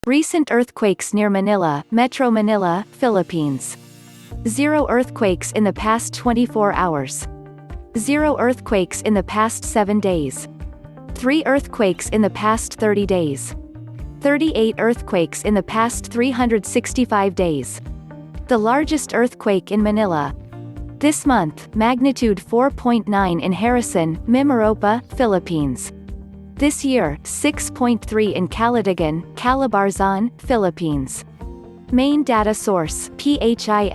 Recent earthquakes near Manila, Metro Manila, Philippines. 0 earthquakes in the past 24 hours. 0 earthquakes in the past 7 days. 3 earthquakes in the past 30 days. 38 earthquakes in the past 365 days. The largest earthquake in Manila. This month, magnitude 4.9 in Harrison, Mimaropa, Philippines. This year, 6.3 in Calatagan, Calabarzon, Philippines. Main data source, PHILVOLCS.